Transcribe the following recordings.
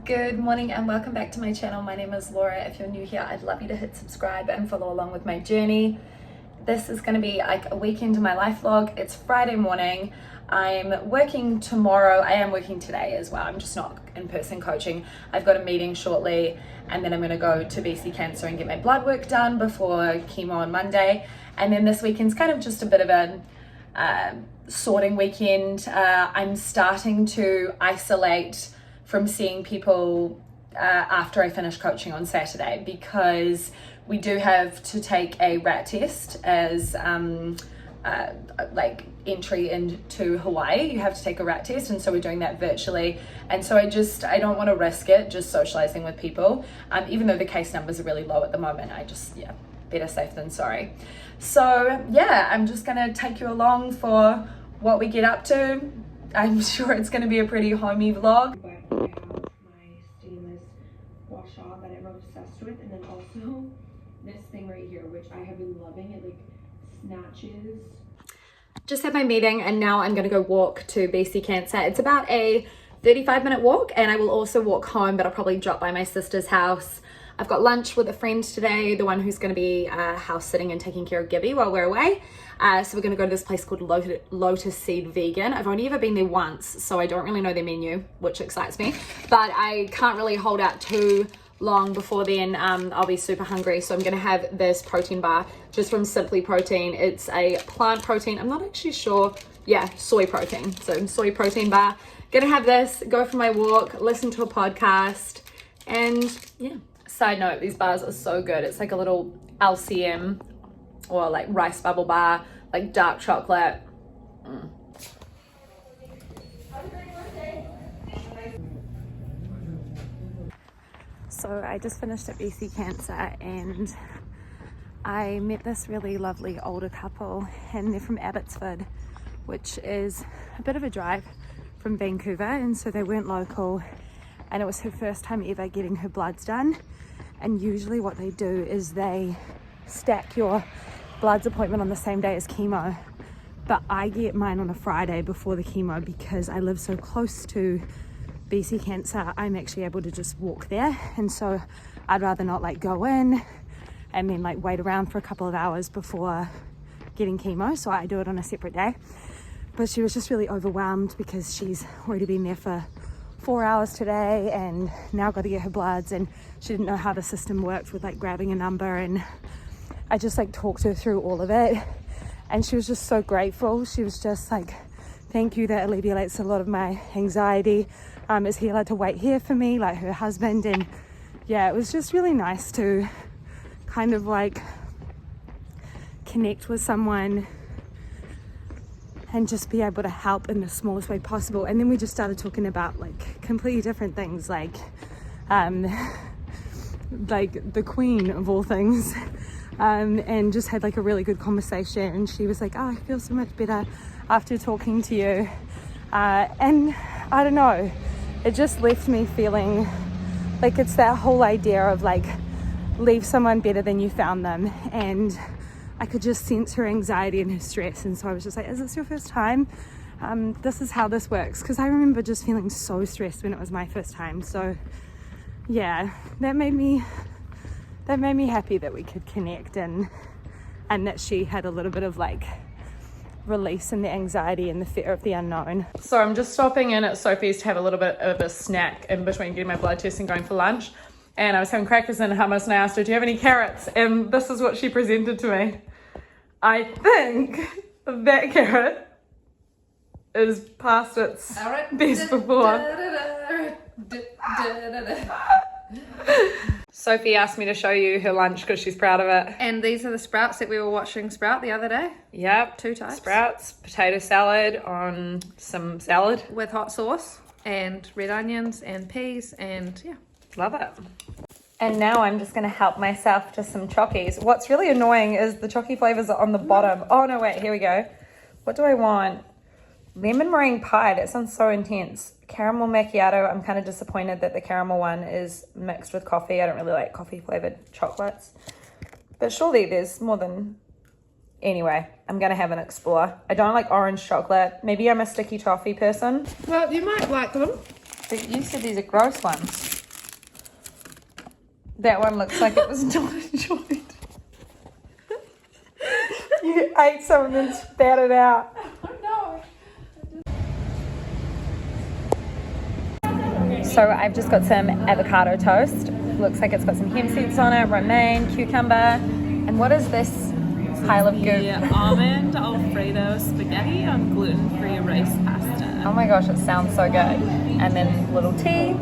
Good morning and welcome back to my channel. My name is Laura. If you're new here, I'd love you to hit subscribe and follow along with my journey. This is going to be like a weekend in my life vlog. It's Friday morning. I'm working tomorrow. I am working today as well. I'm just not in-person coaching. I've got a meeting shortly and then I'm going to go to BC Cancer and get my blood work done before chemo on Monday. And then this weekend's kind of just a bit of a sorting weekend. I'm starting to isolate from seeing people after I finish coaching on Saturday, because we do have to take a rat test as like entry into Hawaii. You have to take a rat test, and so we're doing that virtually. And so I don't want to risk it just socializing with people, even though the case numbers are really low at the moment. Better safe than sorry. So yeah, I'm just gonna take you along for what we get up to. I'm sure it's gonna be a pretty homey vlog. I have my stainless wash off that I'm obsessed with, and then also this thing right here, which I have been loving. It like snatches. Just had my meeting and now I'm gonna go walk to BC Cancer. It's about a 35-minute walk, and I will also walk home, but I'll probably drop by my sister's house. I've got lunch with a friend today, the one who's going to be house sitting and taking care of Gibby while we're away. So we're going to go to this place called Lotus Seed Vegan. I've only ever been there once, so I don't really know their menu, which excites me. But I can't really hold out too long before then. I'll be super hungry. So I'm going to have this protein bar just from Simply Protein. It's a plant protein. I'm not actually sure. Yeah, soy protein. So soy protein bar. Going to have this, go for my walk, listen to a podcast, and yeah. Side note, these bars are so good. It's like a little LCM or like rice bubble bar, like dark chocolate. So I just finished at BC Cancer and I met this really lovely older couple, and they're from Abbotsford, which is a bit of a drive from Vancouver, and so they weren't local, and it was her first time ever getting her bloods done. And usually what they do is they stack your bloods appointment on the same day as chemo, but I get mine on a Friday before the chemo because I live so close to BC Cancer. I'm actually able to just walk there, and so I'd rather not like go in and then like wait around for a couple of hours before getting chemo, so I do it on a separate day. But she was just really overwhelmed because she's already been there for 4 hours today and now got to get her bloods, and she didn't know how the system worked with like grabbing a number, and I just like talked her through all of it, and she was just so grateful. She was just like, thank you, that alleviates a lot of my anxiety. Is he allowed to wait here for me, like her husband? And yeah, it was just really nice to kind of like connect with someone and just be able to help in the smallest way possible. And then we just started talking about like completely different things, like the queen of all things, and just had like a really good conversation. And she was like, oh, I feel so much better after talking to you, and I don't know, it just left me feeling like it's that whole idea of like leave someone better than you found them. And I could just sense her anxiety and her stress, and so I was just like, is this your first time? This is how this works, because I remember just feeling so stressed when it was my first time. So yeah, that made me happy that we could connect, and that she had a little bit of like release in the anxiety and the fear of the unknown. So I'm just stopping in at Sophie's to have a little bit of a snack in between getting my blood test and going for lunch. And I was having crackers and hummus, and I asked her, do you have any carrots? And this is what she presented to me. I think that carrot is past its best before. Sophie asked me to show you her lunch because she's proud of it. And these are the sprouts that we were watching sprout the other day. Yep. 2 types. Sprouts, potato salad on some salad. With hot sauce and red onions and peas, and yeah. Love it. And now I'm just going to help myself to some chockies. What's really annoying is the chocky flavors are on the bottom. Oh no, wait, here we go. What do I want? Lemon meringue pie. That sounds so intense. Caramel macchiato. I'm kind of disappointed that the caramel one is mixed with coffee. I don't really like coffee flavored chocolates. But surely there's more than... Anyway, I'm going to have an explore. I don't like orange chocolate. Maybe I'm a sticky toffee person. Well, you might like them. But you said these are gross ones. That one looks like it was not enjoyed. You ate some and then spat it out. Oh no. So I've just got some avocado toast. Looks like it's got some hemp seeds on it, romaine, cucumber. And what is this pile of goop? The almond Alfredo spaghetti on gluten-free rice pasta. Oh my gosh, it sounds so good. And then little tea.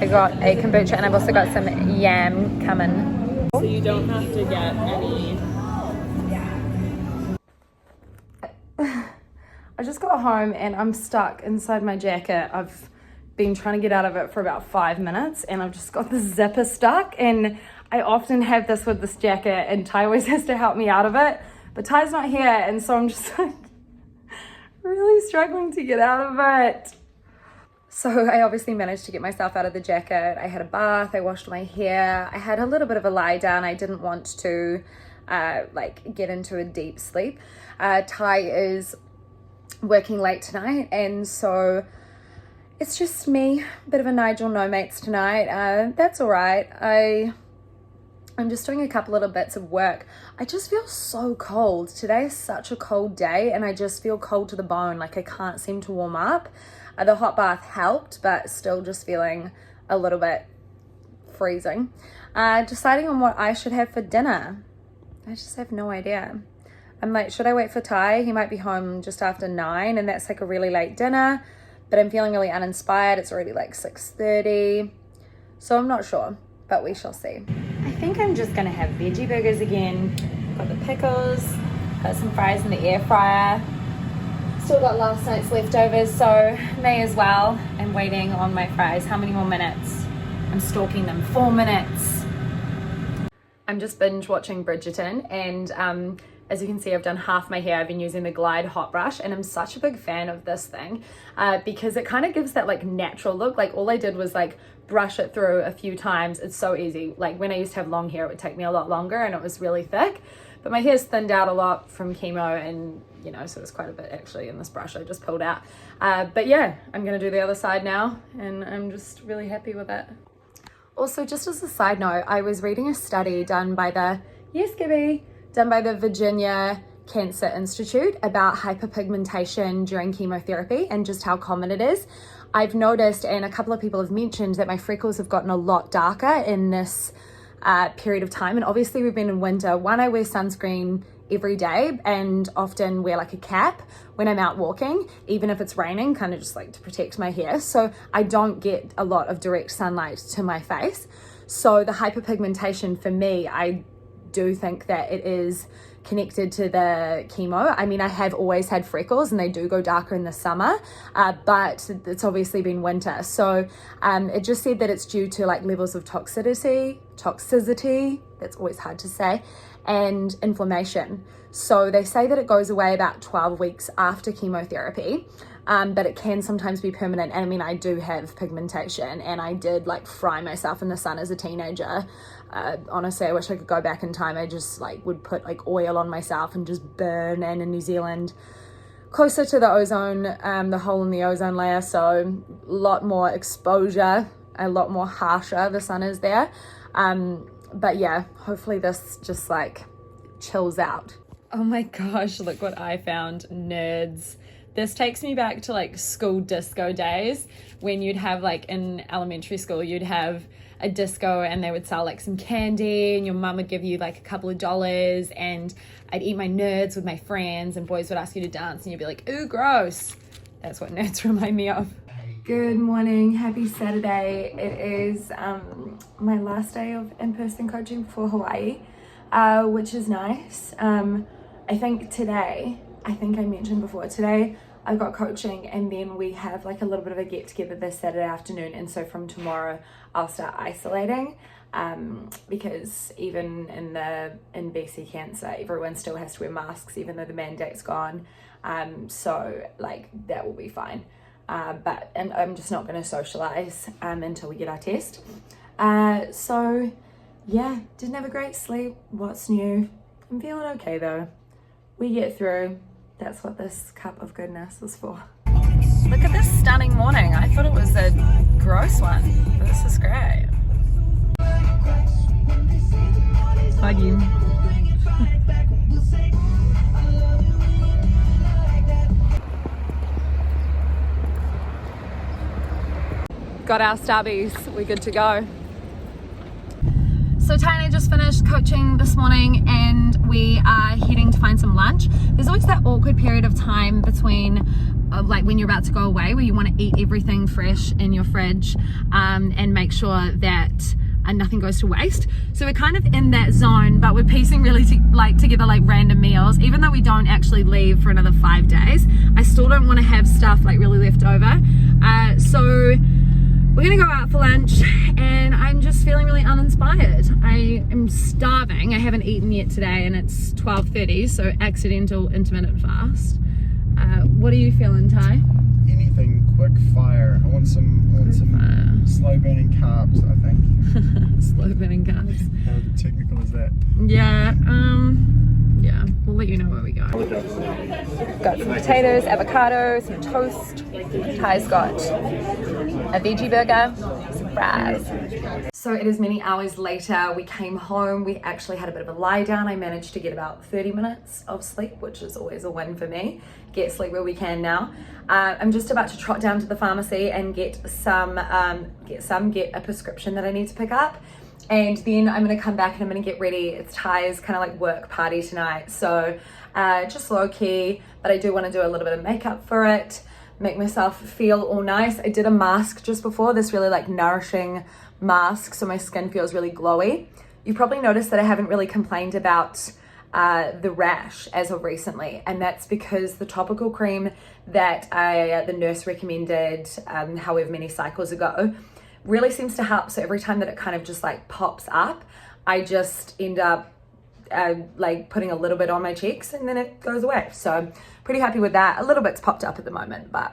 I got a kombucha and I've also got some yam coming. So you don't have to get any. I just got home and I'm stuck inside my jacket. I've been trying to get out of it for about 5 minutes and I've just got the zipper stuck, and I often have this with this jacket and Ty always has to help me out of it, but Ty's not here and so I'm just like really struggling to get out of it. So I obviously managed to get myself out of the jacket. I had a bath, I washed my hair, I had a little bit of a lie down. I didn't want to get into a deep sleep. Ty is working late tonight and so it's just me, a bit of a Nigel no mates tonight. That's all right. I'm just doing a couple little bits of work. I just feel so cold. Today is such a cold day and I just feel cold to the bone. Like I can't seem to warm up. The hot bath helped, but still just feeling a little bit freezing. Deciding on what I should have for dinner. I just have no idea. I'm like, should I wait for Ty? He might be home just after 9 and that's like a really late dinner, but I'm feeling really uninspired. It's already like 6:30. So I'm not sure, but we shall see. I think I'm just gonna have veggie burgers again. Got the pickles, got some fries in the air fryer. Still got last night's leftovers, so may as well. I'm waiting on my fries. How many more minutes? I'm stalking them. 4 minutes. I'm just binge watching Bridgerton and as you can see, I've done half my hair. I've been using the Glide hot brush and I'm such a big fan of this thing because it kind of gives that like natural look. Like all I did was like brush it through a few times. It's so easy. Like when I used to have long hair, it would take me a lot longer and it was really thick, but my hair's thinned out a lot from chemo and you know, so there's quite a bit actually in this brush I just pulled out. But yeah, I'm gonna do the other side now and I'm just really happy with it. Also, just as a side note, I was reading a study done by the Virginia Cancer Institute about hyperpigmentation during chemotherapy and just how common it is. I've noticed, and a couple of people have mentioned, that my freckles have gotten a lot darker in this period of time. And obviously we've been in winter. One, I wear sunscreen every day and often wear like a cap when I'm out walking, even if it's raining, kind of just like to protect my hair. So I don't get a lot of direct sunlight to my face. So the hyperpigmentation for me, I do think that it is connected to the chemo. I mean, I have always had freckles and they do go darker in the summer, but it's obviously been winter. So it just said that it's due to like levels of toxicity, that's always hard to say, and inflammation. So they say that it goes away about 12 weeks after chemotherapy, but it can sometimes be permanent. And I mean, I do have pigmentation and I did like fry myself in the sun as a teenager. Honestly, I wish I could go back in time. I just like would put like oil on myself and just burn. And in New Zealand, closer to the ozone, the hole in the ozone layer, so a lot more exposure, a lot more harsher the sun is there. But yeah, hopefully this just like chills out. Oh my gosh, look what I found, nerds. This takes me back to like school disco days when you'd have like in elementary school, you'd have a disco and they would sell like some candy and your mum would give you like a couple of dollars and I'd eat my nerds with my friends and boys would ask you to dance and you'd be like, ooh, gross. That's what nerds remind me of. Good morning, happy Saturday. It is my last day of in-person coaching for Hawaii, which is nice. I think I mentioned before, today I got coaching and then we have like a little bit of a get together this Saturday afternoon, and so from tomorrow I'll start isolating because even in BC Cancer everyone still has to wear masks even though the mandate's gone, so like that will be fine. But I'm just not going to socialize until we get our test. So yeah, didn't have a great sleep. What's new? I'm feeling okay though. We get through. That's what this cup of goodness is for. Look at this stunning morning. I thought it was a gross one, but this is great. got our stubbies, we're good to go. So Ty and I just finished coaching this morning and we are heading to find some lunch. There's always that awkward period of time between like when you're about to go away where you want to eat everything fresh in your fridge and make sure that nothing goes to waste. So we're kind of in that zone, but we're piecing really together like random meals. Even though we don't actually leave for another 5 days, I still don't want to have stuff like really left over. So we're gonna go out for lunch and I'm just feeling really uninspired. I am starving. I haven't eaten yet today and it's 12:30, so accidental intermittent fast. What are you feeling, Ty? Anything quick fire. I want some slow burning carbs, I think. Slow burning carbs. How technical is that? Yeah, yeah, we'll let you know where we go. Got some potatoes, avocado, some toast. Ty's got a veggie burger, some fries. So it is many hours later. We came home. We actually had a bit of a lie down. I managed to get about 30 minutes of sleep, which is always a win for me. Get sleep where we can now. I'm just about to trot down to the pharmacy and get a prescription that I need to pick up. And then I'm gonna come back and I'm gonna get ready. It's Ty's kind of like work party tonight. So just low key, but I do wanna do a little bit of makeup for it, make myself feel all nice. I did a mask just before, this really like nourishing mask, so my skin feels really glowy. You probably noticed that I haven't really complained about the rash as of recently, and that's because the topical cream that the nurse recommended however many cycles ago really seems to help. So every time that it kind of just like pops up, I just end up like putting a little bit on my cheeks and then it goes away. So pretty happy with that. A little bit's popped up at the moment, but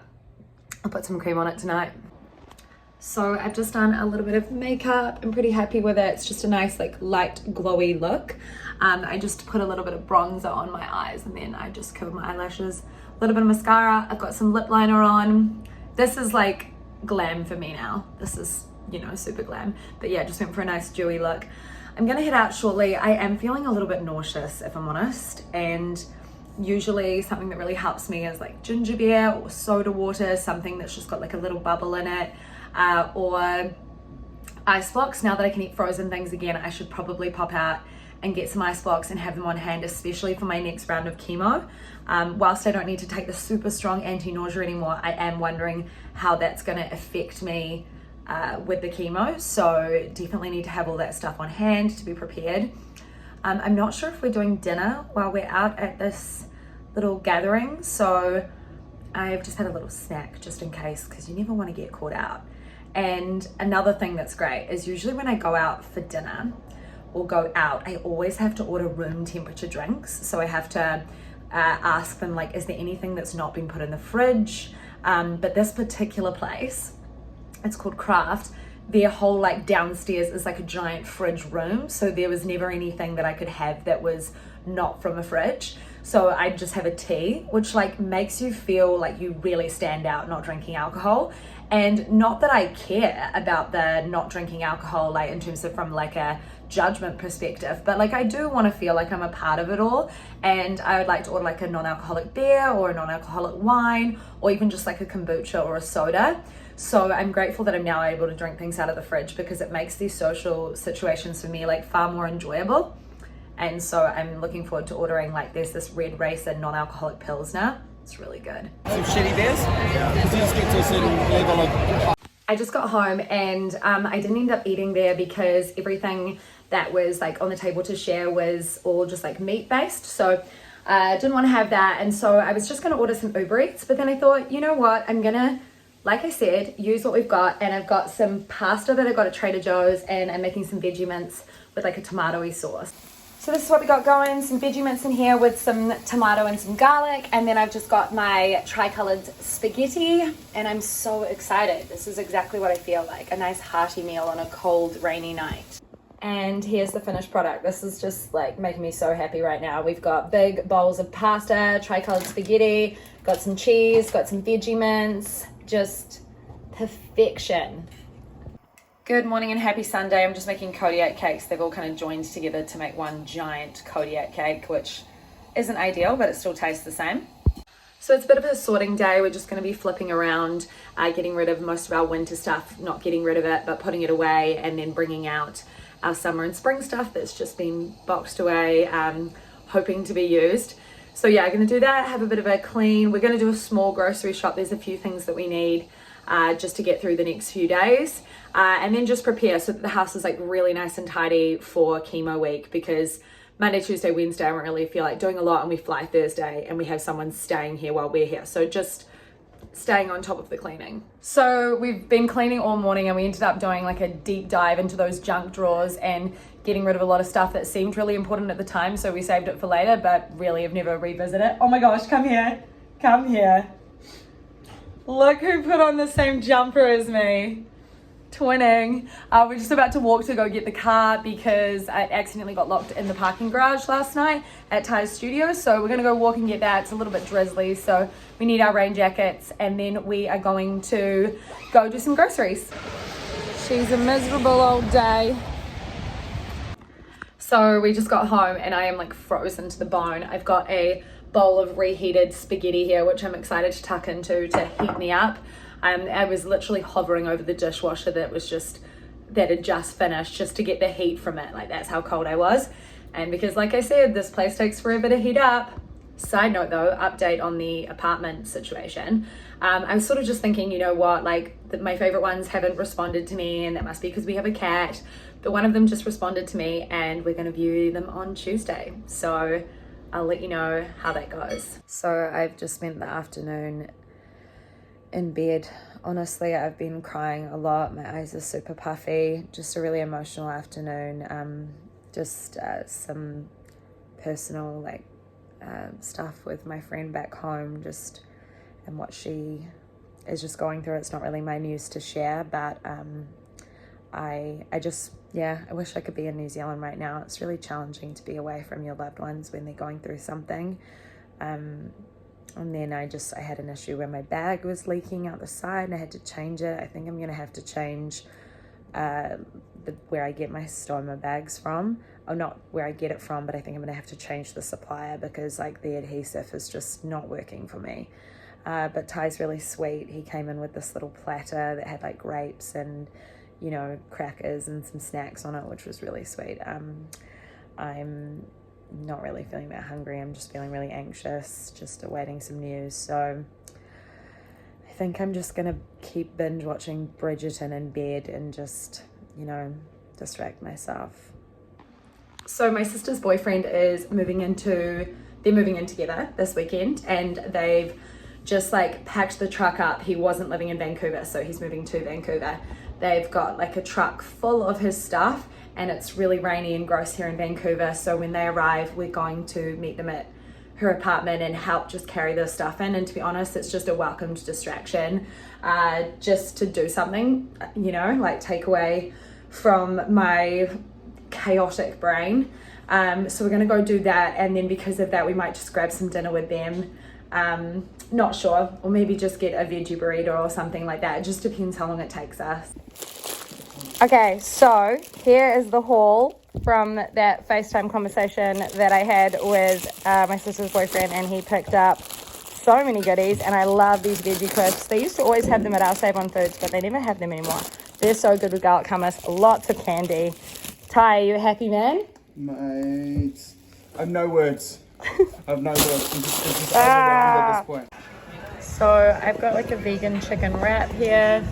I'll put some cream on it tonight. So I've just done a little bit of makeup. I'm pretty happy with it. It's just a nice like light glowy look. I just put a little bit of bronzer on my eyes and then I just covered my eyelashes. A little bit of mascara. I've got some lip liner on. This is like glam for me now. This is, you know, super glam. But yeah, just went for a nice dewy look. I'm gonna head out shortly. I am feeling a little bit nauseous if I'm honest, and usually something that really helps me is like ginger beer or soda water, something that's just got like a little bubble in it, or ice blocks. Now that I can eat frozen things again, I should probably pop out and get some ice blocks and have them on hand, especially for my next round of chemo. Whilst I don't need to take the super strong anti-nausea anymore, I am wondering how that's gonna affect me with the chemo. So definitely need to have all that stuff on hand to be prepared. I'm not sure if we're doing dinner while we're out at this little gathering. So I've just had a little snack just in case, because you never want to get caught out. And another thing that's great is usually when I go out for dinner or go out, I always have to order room temperature drinks. So I have to ask them like, is there anything that's not been put in the fridge? But this particular place, it's called Craft, their whole like downstairs is like a giant fridge room. So there was never anything that I could have that was not from a fridge. So I just have a tea, which like makes you feel like you really stand out not drinking alcohol. And not that I care about the not drinking alcohol, like in terms of from like a judgment perspective, but like I do want to feel like I'm a part of it all. And I would like to order like a non-alcoholic beer or a non-alcoholic wine, or even just like a kombucha or a soda. So I'm grateful that I'm now able to drink things out of the fridge, because it makes these social situations for me like far more enjoyable. And so I'm looking forward to ordering, like there's this Red Racer non-alcoholic pilsner. It's really good. Some shitty beers. Let's get to a certain level of... I just got home and I didn't end up eating there because everything that was like on the table to share was all just like meat based. So I didn't want to have that. And so I was just going to order some Uber Eats, but then I thought, you know what, I'm going to, like I said, use what we've got. And I've got some pasta that I got at Trader Joe's, and I'm making some veggie mince with like a tomato-y sauce. So this is what we got going, some veggie mince in here with some tomato and some garlic. And then I've just got my tri-colored spaghetti, and I'm so excited. This is exactly what I feel like, a nice hearty meal on a cold, rainy night. And here's the finished product. This is just like making me so happy right now. We've got big bowls of pasta, tri-colored spaghetti, got some cheese, got some veggie mince, just perfection. Good morning and happy Sunday. I'm just making Kodiak cakes. They've all kind of joined together to make one giant Kodiak cake, which isn't ideal, but it still tastes the same. So it's a bit of a sorting day. We're just going to be flipping around, getting rid of most of our winter stuff, not getting rid of it, but putting it away, and then bringing out our summer and spring stuff that's just been boxed away, hoping to be used. So yeah, I'm going to do that, have a bit of a clean. We're going to do a small grocery shop. There's a few things that we need just to get through the next few days, and then just prepare so that the house is like really nice and tidy for chemo week, because Monday, Tuesday, Wednesday, I don't really feel like doing a lot, and we fly Thursday and we have someone staying here while we're here. So just staying on top of the cleaning. So we've been cleaning all morning, and we ended up doing like a deep dive into those junk drawers and getting rid of a lot of stuff that seemed really important at the time. So we saved it for later, but really have never revisited it. Oh my gosh, come here. Come here. Look who put on the same jumper as me. Twinning. We're just about to walk to go get the car because I accidentally got locked in the parking garage last night at Ty's studio. So we're going to go walk and get that. It's a little bit drizzly, so we need our rain jackets, and then we are going to go do some groceries. She's a miserable old day. So we just got home and I am like frozen to the bone. I've got a bowl of reheated spaghetti here, which I'm excited to tuck into to heat me up. I was literally hovering over the dishwasher that had just finished, just to get the heat from it. Like, that's how cold I was. And because, like I said, this place takes forever to heat up. Side note though, update on the apartment situation. I was sort of just thinking, you know what, like my favorite ones haven't responded to me, and that must be because we have a cat. But one of them just responded to me, and we're going to view them on Tuesday. So I'll let you know how that goes. So I've just spent the afternoon in bed. Honestly, I've been crying a lot. My eyes are super puffy. Just a really emotional afternoon. Just some personal stuff with my friend back home, just and what she is just going through. It's not really my news to share, but I wish I could be in New Zealand right now. It's really challenging to be away from your loved ones when they're going through something. And then I had an issue where my bag was leaking out the side and I had to change it. I think I'm going to have to change where I get my stoma bags from. Or not where I get it from, but I think I'm going to have to change the supplier because like the adhesive is just not working for me. But Ty's really sweet. He came in with this little platter that had like grapes and, you know, crackers and some snacks on it, which was really sweet. I'm not really feeling that hungry. I'm just feeling really anxious, just awaiting some news. So I think I'm just gonna keep binge watching Bridgerton in bed and just, you know, distract myself. So my sister's boyfriend is moving in together this weekend, and they've just like packed the truck up. He wasn't living in Vancouver, so he's moving to Vancouver. They've got like a truck full of his stuff, and it's really rainy and gross here in Vancouver. So when they arrive, we're going to meet them at her apartment and help just carry their stuff in. And to be honest, it's just a welcomed distraction, just to do something, you know, like take away from my chaotic brain. So we're gonna go do that, and then because of that, we might just grab some dinner with them. Not sure, or maybe just get a veggie burrito or something like that. It just depends how long it takes us. Okay, so here is the haul from that FaceTime conversation that I had with my sister's boyfriend, and he picked up so many goodies, and I love these veggie crisps. They used to always have them at our Save On Foods, but they never have them anymore. They're so good with garlic hummus, lots of candy. Ty, are you a happy man? Mate, I have no words. I'm just overwhelmed at this point. So I've got like a vegan chicken wrap here.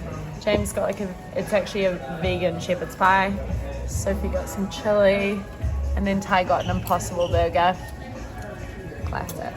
James got it's actually a vegan shepherd's pie. Sophie got some chili, and then Ty got an Impossible burger. Classic.